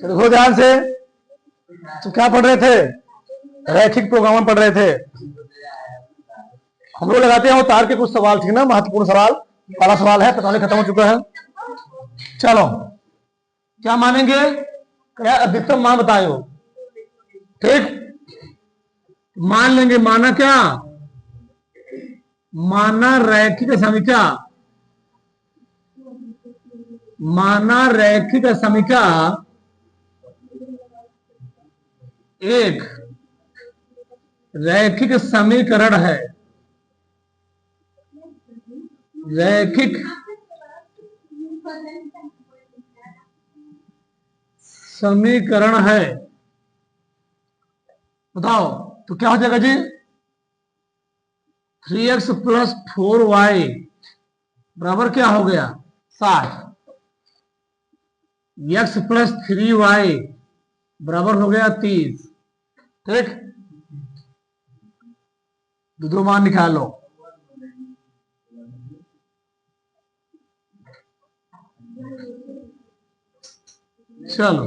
तो देखो ध्यान से, तो क्या पढ़ रहे थे? रैखिक प्रोग्रामर पढ़ रहे थे। हम लोग लगाते हैं वो तार के कुछ सवाल, ठीक ना, महत्वपूर्ण सवाल। पहला सवाल है, 45 खत्म हो चुका है। चलो, क्या मानेंगे? क्या अधिकतम मान बताओ। ठीक, मान लेंगे। माना क्या? माना रैखिक समीक्षा, माना रैखिक समीक्षा एक रैखिक समीकरण है। रैखिक समीकरण है। बताओ तो क्या हो जाएगा जी? 3x प्लस 4y बराबर क्या हो गया? 60। x प्लस 3y बराबर हो गया 30। ठीक, दो मान निकाल लो। चलो,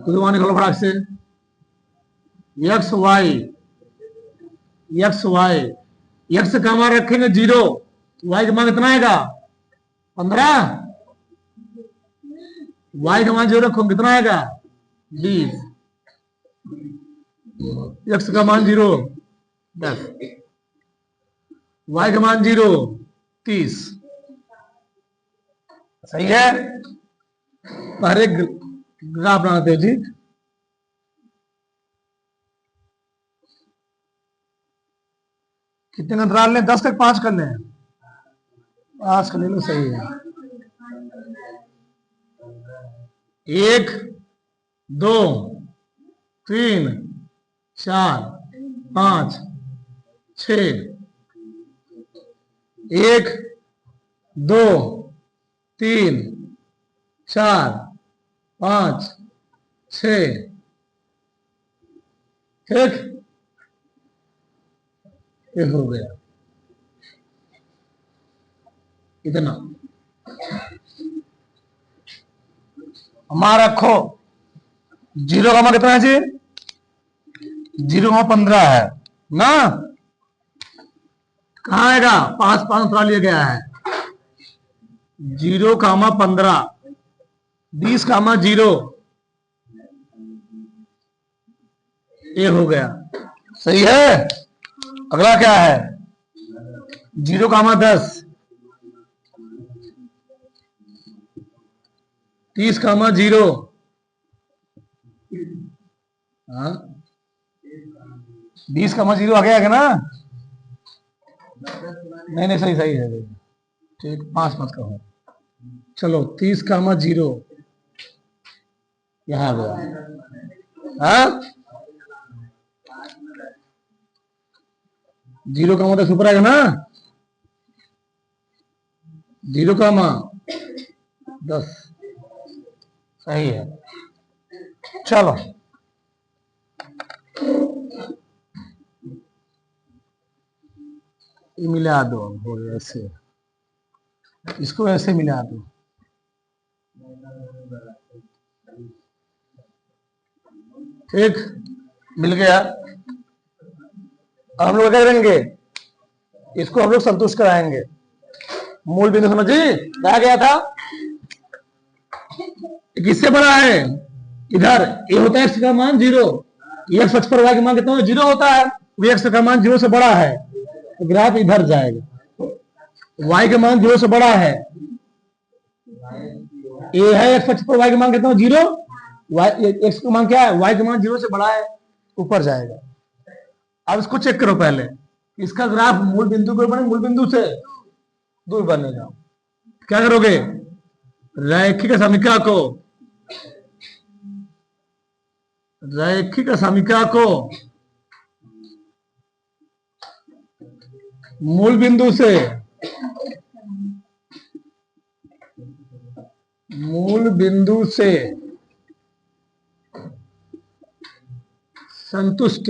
दो मान निकालो फटाक से। X Y, X Y, X का मान रखेंगे 0, वाई का मान कितना आएगा? 15। वाई का मान 0 रखो, कितना आएगा? 20। एक्स का मान 0 10, वाई का मान 0 30। सही है। पहले ग्राफ बनाते हैं जी। कितने अंतराल लें? 10 तक 5 कर लें? 5 कर ले लो, सही है। 1 2 3 4 5 6। 1 2 3 4 5 6। ठीक, ये हो गया इतना। हमारा रखो 0 का मान कितना है जी? 0 का 15 है ना। कहाँ आएगा? 5 5 अंतराल लिया गया है। 0 कामा 15, 20 कामा 0, ये हो गया। सही है। अगला क्या है? 0 कामा 10, 30 कामा 0। हाँ, 20 कामा 0 आ गया ना? नहीं नहीं, सही सही है। ठीक, 5 5 का हो। चलो, 30 कामा 0 यहां आ गया। हाँ, 0 कामा 10 ऊपर आएगा ना? 0 कामा 10, सही है। चलो, ये मिला दो, हो गया ऐसे। इसको ऐसे मिला दो। ठीक, मिल गया। हम लोग क्या करेंगे? इसको हम लोग संतुष्ट कराएंगे। मूल बिंदु समझी? कहा गया था किससे बड़ा है? इधर ये होता है x का मान 0, x अक्ष पर y का मान कितना 0 होता है। x का मान 0 से बड़ा है तो ग्राफ इधर जाएगा। y का मान 0 से बड़ा है, ये है x अक्ष पर y का मान कितना 0, x का मान क्या है? y का मान 0 से बड़ा है, ऊपर जाएगा। अब इसको चेक करो पहले, इसका ग्राफ मूल बिंदु पर बने, मूल बिंदु से दूर बनेगा। क्या करोगे? रैखिक समीकरण को, रैखिक समीकरण को मूल बिंदु से, मूल बिंदु से संतुष्ट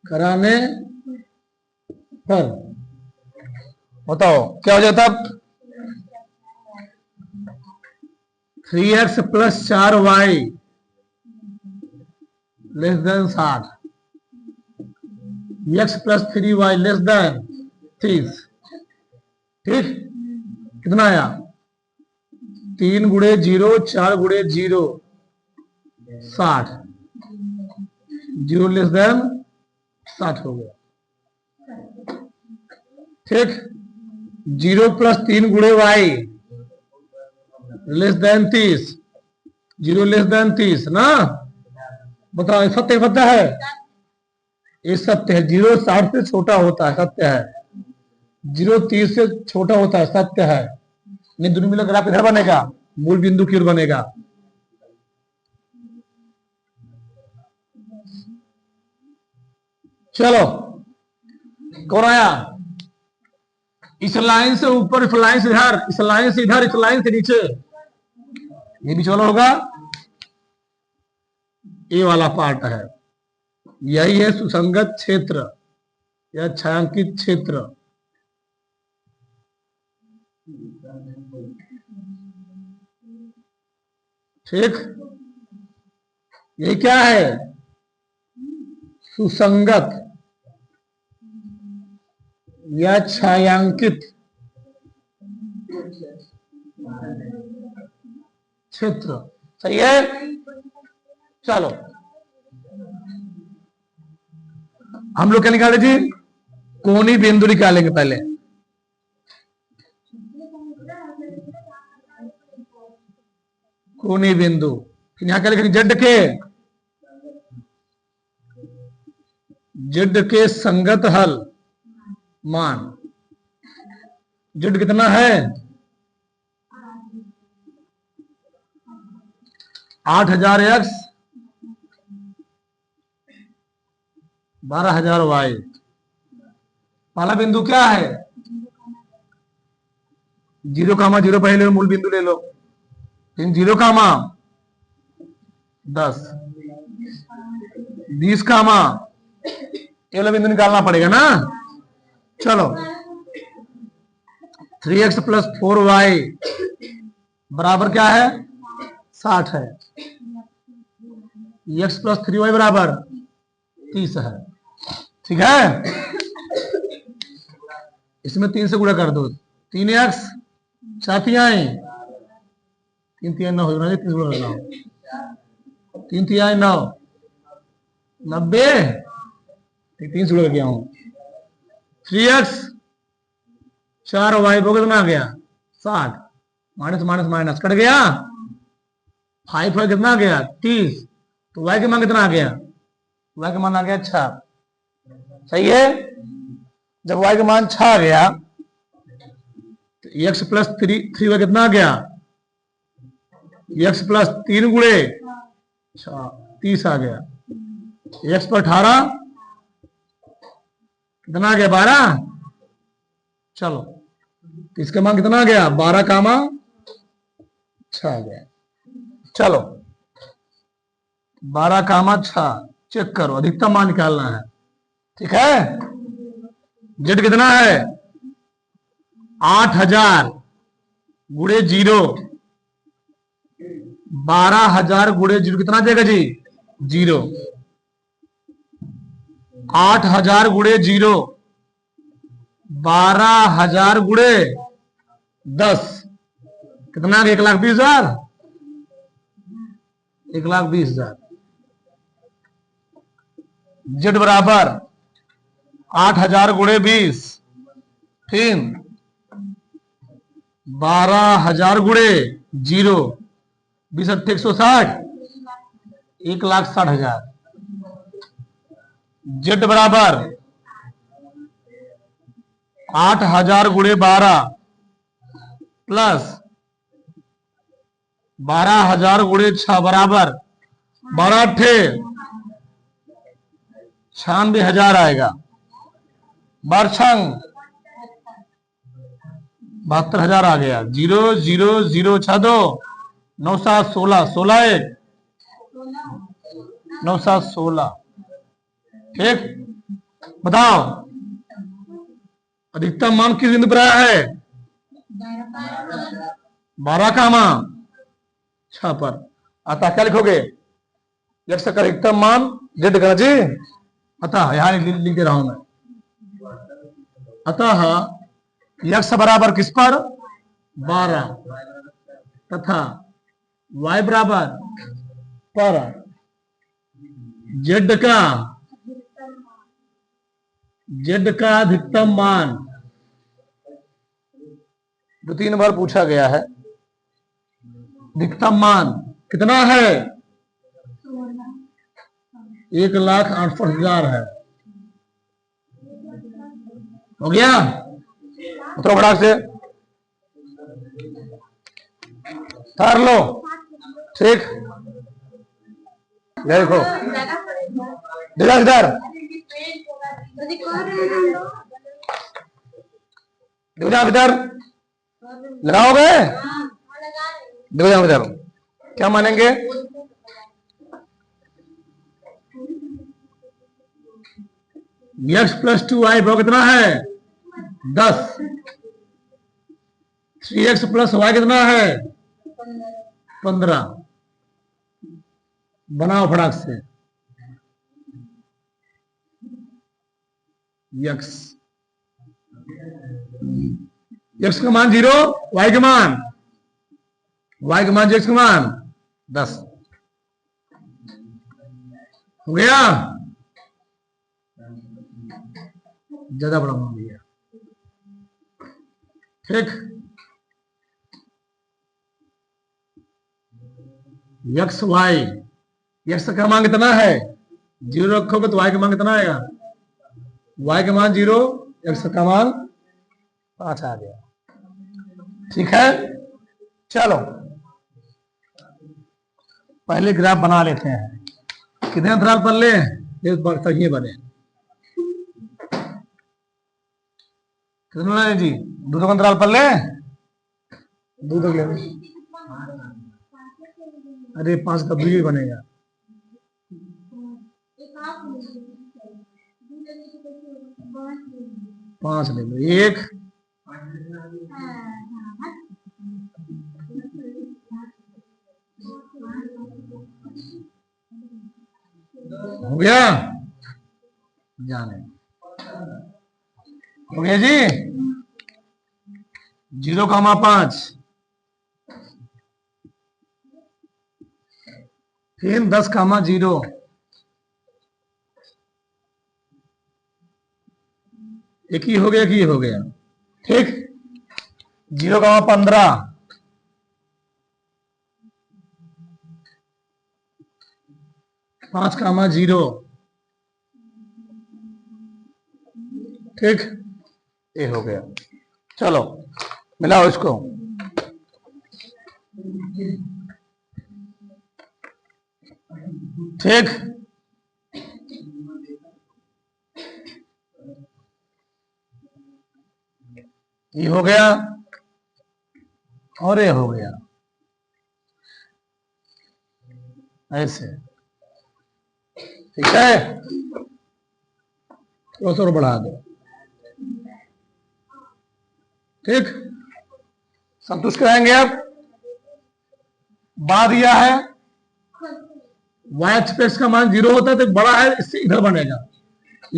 कराने फिर बताओ क्या हो जाता है? 3x plus 4y less than 60, x plus 3y less than 30। ठीक, कितना आया? 3 गुणे 0, 4 गुणे 0, 60, 0 लेस देन 60 हो गया। ठीक, 0 प्लस 3 गुणे y less than 30, 0 less than 30 ना। बताओ ये सत्य सत्य है? ये सत्य है। 0 60 से छोटा होता है, सत्य है। 0 30 से छोटा होता है, सत्य है। नहीं, दोनों मिलकर ग्राफ इधर बनेगा, मूल बिंदु की ओर बनेगा। चलो, कौन आया? इस लाइन से ऊपर, इस लाइन से इधर, इस लाइन से इधर, इस लाइन से नीचे, ये बीच वाला होगा। ये वाला पार्ट है, यही है सुसंगत क्षेत्र या छायांकित क्षेत्र। ठीक, यही क्या है? सुसंगत या छायांकित क्षेत्र। सही है। चलो, हम लोग क्या निकाले जी? कोणीय बिंदु निकालेंगे पहले। कोणीय बिंदु, यहां क्या लिखेंगे? जेड के संगत हल मान। जेड कितना है? 8000x 12000y। पहला बिंदु क्या है? 0,0 पहले मूल बिंदु ले लो। 0,10 20 कामा, ये वाला बिंदु निकालना पड़ेगा ना। चलो, 3x प्लस 4y बराबर क्या है? 60 है। x प्लस 3y बराबर 30 है। ठीक है, इसमें 3 से गुणा कर दो। 3x 4 3 9 हो रहा है, 3 गुणा करना हो। 3 3 9 90, 3 से गुणा किया हूं। 3x 4y को कितना आ गया? 60, माइनस माइनस माइनस कट गया। 5 y कितना आ गया? 30। तो y के मान कितना आ गया? y के मान आ गया 6। सही है। जब y के मान 6 आ गया तो x प्लस 3y कितना आ गया? x प्लस 3 गुणे 30 आ गया। x पर 18 कितना आ गया? 12। चलो, इसका मान कितना आ गया? 12 कामा 6 आ गया। चलो, 12 कामा 6 चेक करो, अधिकतम मान निकालना है। ठीक है, जेड कितना है? 8000 गुणे 0, 12000 गुणे 0 कितना देगा जी? 0। 8000 गुणे 0, 12000 गुणे 10 कितना? 1,20,000। 1,20,000। जेड बराबर 8000 गुणे 20, फिर 12000 गुणे 0, 20 8 160, 1,60,000। जेड बराबर 8000 गुणे 12 प्लस 12000 गुणे 6 बराबर 12 8 96,000 आएगा। बरछंग 72,000 आ गया। 0 0 0 6 2 9 7 16 16 1 9 7 16। ठीक, बताओ अधिकतम मान किस बिंदु पर आया है? 12 का मान 6 पर। अतः क्या लिखोगे? यक्ष का अधिकतम मान जेड का जी। अतः यहां लिख दे रहा हूं मैं। अतः यक्ष बराबर किस पर? 12 तथा y बराबर पर जेड का अधिकतम मान। 2-3 बार पूछा गया है। अधिकतम मान कितना है? 1,68,000 है। हो गया? उतरो फटाक से, तार लो। ठीक, देखो इधर इधर लगाओगे? देखो इधर क्या मानेंगे? x + 2y कितना है? 10। 3x + y कितना है? 15। बनाओ फटाक से। x का मान 0, y का मान x का मान 10 हो गया। ज्यादा बड़ा मान लिया। ठीक, x y, x का मान कितना है? 0 रखोगे तो y का मान कितना आएगा? y का मान 0, x का मान 5 आ गया। ठीक है, चलो पहले ग्राफ बना लेते हैं। कितने अंतराल पर ले? ये बने कितना जी? 2 अंतराल पर ले। 2 तक ले। अरे 5 का 2 बनेगा। 5 ले लो। 1 हो गया। जाने हो गया जी। 0,5 फिर 10,0 एक ही हो गया कि हो गया। ठीक, 0,15 5,0 ठीक, ये हो गया। चलो मिलाओ इसको। ठीक, ये हो गया और ये हो गया। ऐसे ठीक है, थोड़ा बढ़ा दो। ठीक, संतुष्ट कराएंगे। अब बड़ा दिया है y एक्स का मान 0 होता है तो बड़ा है, इससे इधर बनेगा।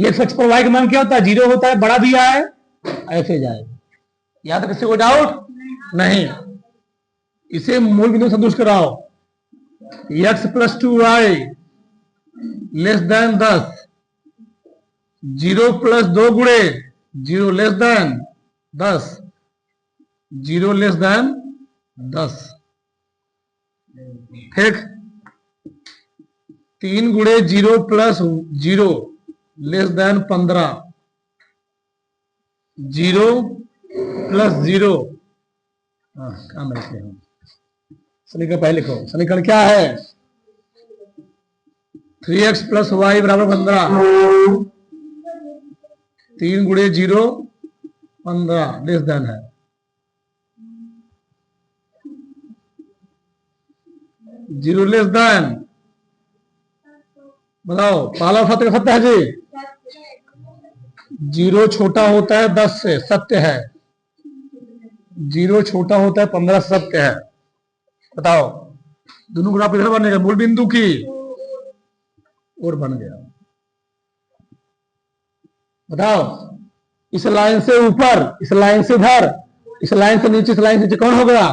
x अक्ष पर y का मान क्या होता है? 0 होता है। बड़ा दिया है, ऐसे जाएगा। यहां तक किसी को डाउट नहीं? इसे मूल बिंदु संतुष्ट कराओ। x + 2y < 10, 0 + 2 गुणे 0 < 10, 0 < 10। ठीक, 3 गुणे 0 + 0 < 15, 0 + 0। काम रखते हैं। समीकरण पहले लिखो। समीकरण क्या है? 3x + y = 15। 3 गुणे 0 15 < है। जीरो <, बताओ। पाला सत्य है जी। जीरो छोटा होता है 10 से, सत्य है। जीरो छोटा होता है 15 से, सत्य है। बताओ, दोनों ग्राफ इधर बनेगा, मूल बिंदु की और बन गया। बताओ, इस लाइन से ऊपर, इस लाइन से इधर, इस लाइन से नीचे, इस लाइन से नीचे, कौन हो गया?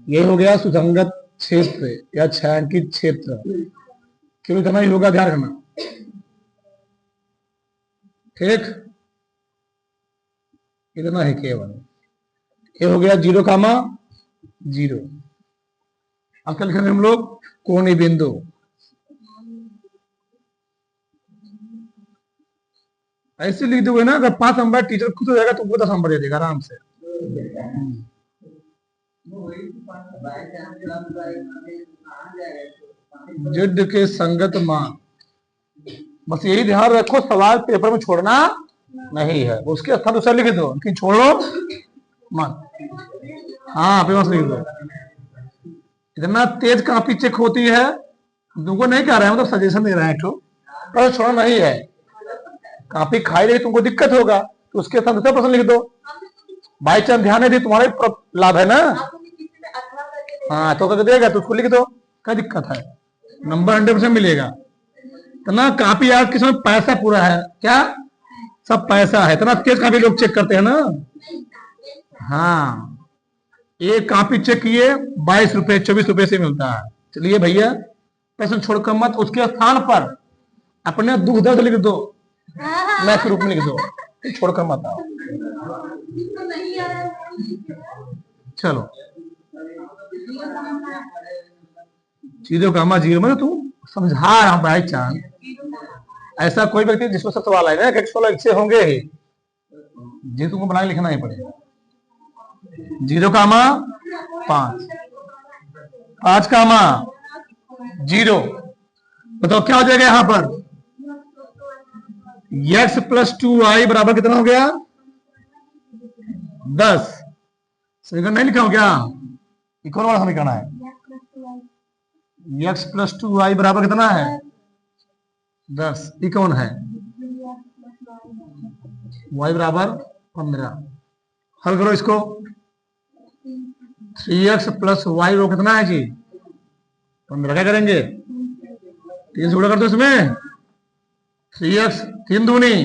ये हो गया सुसंगत क्षेत्र या छायांकित क्षेत्र। केवल इतना ही होगा, ध्यान रखना। ठीक, इतना ही केवल। ये हो गया 0, 0। अब क्या लिखेंगे हम लोग? कोणीय बिंदु। ऐसे लिख दोगे ना, अगर 5 नंबर टीचर खुद हो जाएगा तो 10 नंबर दे देगा आराम से। जेड के संगत मान, बस यही ध्यान रखो, सवाल पेपर में छोड़ना नहीं है। उसके स्थान दूसरा लिख दो, लेकिन छोड़ लो मत। हाँ, पेपर लिख दो। इतना तेज कॉपी चेक होती है, तुमको नहीं कह रहे हैं, मतलब सजेशन दे रहे हैं, पर छोड़ना नहीं है। कॉपी खाई रही, तुमको दिक्कत होगा तो उसके साथ दूसरा प्रश्न लिख दो। बाई चांस ध्यान नहीं दी, तुम्हारे लाभ है ना। हाँ, तो करके देगा तो उसको लिख दो, क्या दिक्कत है? नंबर 100% मिलेगा। इतना कॉपी आज के समय पैसा पूरा है, क्या सब पैसा है, इतना तेज कॉपी लोग चेक करते हैं ना। हाँ, एक कॉपी चेक किए 22 रुपए 24 रुपए से मिलता है। चलिए भैया, प्रश्न छोड़कर मत, उसके स्थान पर अपने दुख दर्द लिख दो, मैं के रूप में लिख दो, छोड़कर मत आओ। चलो, चीजों का मा जीरो, मतलब तू समझा रहा भाई चांद। ऐसा कोई व्यक्ति जिसको सब सवाल आएगा, एक सवाल अच्छे होंगे ही, जी तुमको बना के लिखना ही पड़ेगा। 0, 5, 5, 0। बताओ क्या हो जाएगा यहां पर? x + 2y बराबर कितना हो गया? 10। समीकरण नहीं लिखा हो क्या? कौन वाला समीकरण है? x + 2y बराबर कितना है? 10। ये कौन है? y बराबर 15। हल करो इसको। 3x + y वो कितना है जी? 15। क्या करेंगे? 3 से गुणा कर दो इसमें। 3x 3 दूनी,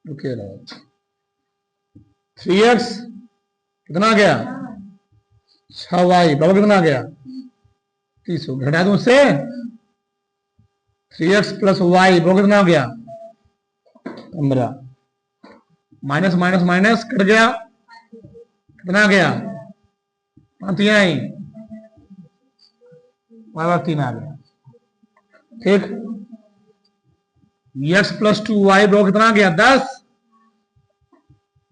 रुकिए रहो, 3x कितना आ गया? 6y बराबर कितना आ गया? 30। घटा दूं उससे, 3x + y बराबर कितना हो गया? 15। माइनस माइनस माइनस कट गया, कितना आ गया? 5 आई, y 3 आ गया। ठीक, x + 2y बराबर कितना आ गया? 10।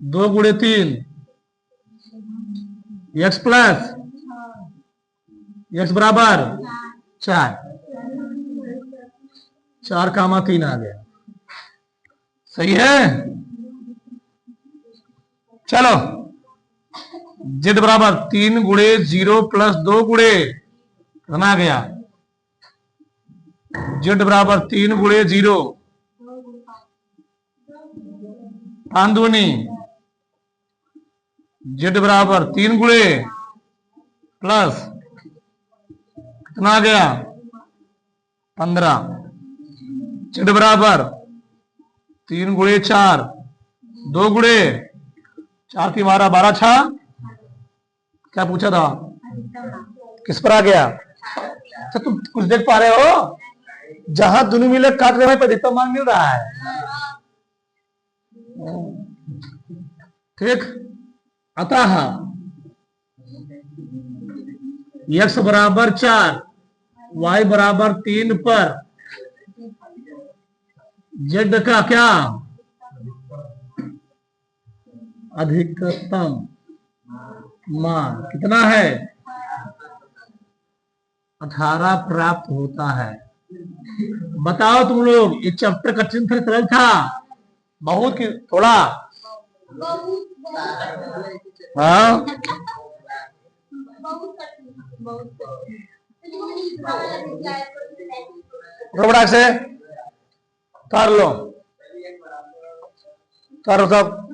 2 × 3 x प्लस x बराबर 4। 4, 3 आ गया। सही है। चलो, z बराबर 3 × 0 + 2 कितना आ गया? z बराबर 3 × 0 5 दूनी, z बराबर 3 प्लस कितना आ गया? 15। z बराबर 3 × 4 2 × 4 की 12, 12 6। क्या पूछा था? किस पर आ गया? अच्छा, तुम कुछ देख पा रहे हो? जहां दोनों मिले काट रहे पर अधिकतम मान मिल रहा है। ठीक, अतः x बराबर 4 y बराबर 3 पर z का क्या अधिकतम मान कितना है? 18 प्राप्त होता है। बताओ तुम लोग, ये चैप्टर कठिन था सरल था? बहुत की थोड़ा? हाँ, से कर लो, करो साहब।